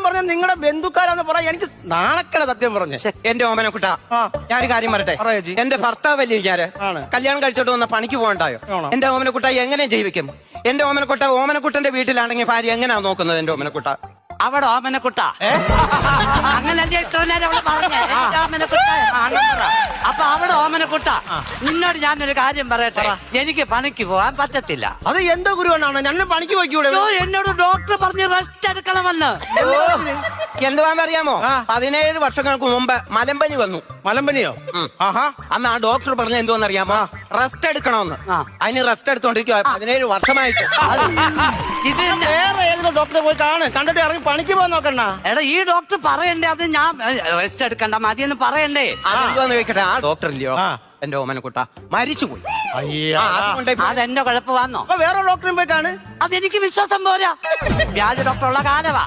സത്യം പറഞ്ഞ നിങ്ങളുടെ ബന്ധുക്കാരാന്ന് പറയാൻ എനിക്ക് നാണക്കല സത്യം പറഞ്ഞ. എന്റെ ഓമനക്കുട്ട, ഞാനൊരു കാര്യം പറയട്ടെ. എന്റെ ഭർത്താവല്ലേ ഞാന് കല്യാണം കഴിച്ചോട്ട് വന്ന പണിക്ക് പോകണ്ടായോ? എന്റെ ഓമനക്കുട്ട എങ്ങനെ ജീവിക്കും? എന്റെ ഓമനക്കുട്ട ഓമനക്കുട്ടന്റെ വീട്ടിലാണെങ്കിൽ ഭാര്യ എങ്ങനെയാ നോക്കുന്നത്? എന്റെ ഓമനക്കുട്ട അവിടെ ഓമനക്കുട്ട അങ്ങനെ ഇത്ര നേരം അവള് പറഞ്ഞേ ഓമനക്കുട്ട. അപ്പൊ അവിടെ ഓമനക്കുട്ട, നിന്നോട് ഞാനൊരു കാര്യം പറയട്ടെ. എനിക്ക് പണിക്ക് പോകാൻ പറ്റത്തില്ല. അത് എന്തോ ഗുരുവനാണ്? ഞങ്ങൾ പണിക്ക് പോയിക്കൂടെ? എന്നോട് ഡോക്ടർ പറഞ്ഞ് റെസ്റ്റ് എടുക്കണമെന്ന്. എന്തുവാന്നറിയാമോ? 17 വർഷങ്ങൾക്ക് മുമ്പ് മലമ്പനി വന്നു. മലമ്പനിയോ? അന്ന് ആ ഡോക്ടർ പറഞ്ഞ എന്തോന്നറിയാമോ? റെസ്റ്റ് എടുക്കണമെന്ന്. അതിന് റെസ്റ്റ് എടുത്തോണ്ടിരിക്കുക 17 വർഷമായിട്ട്. ഇത് വേറെ ഏതെങ്കിലും ഡോക്ടറെ പോയി കണ്ടിട്ട് ഇറങ്ങി പണിക്ക് പോകാൻ നോക്കണ്ട. എടാ, ഈ ഡോക്ടർ പറയണ്ടേ? അത് ഞാൻ റെസ്റ്റ് എടുക്കണ്ട മതിയെന്ന് പറയണ്ടേ? അതെന്തോന്ന് ചോദിക്കട്ടെ, ആ ഡോക്ടർ ഇല്ലയോ എന്റെ ഓമനക്കുട്ട മരിച്ചുപോയി. അതെന്റെ കുഴപ്പമാണോ? അപ്പൊ വേറെ ഡോക്ടറും പോയി കാണ്. അതെനിക്ക് വിശ്വാസം പോരാ. വ്യാജ ഡോക്ടറുള്ള കാലവാ.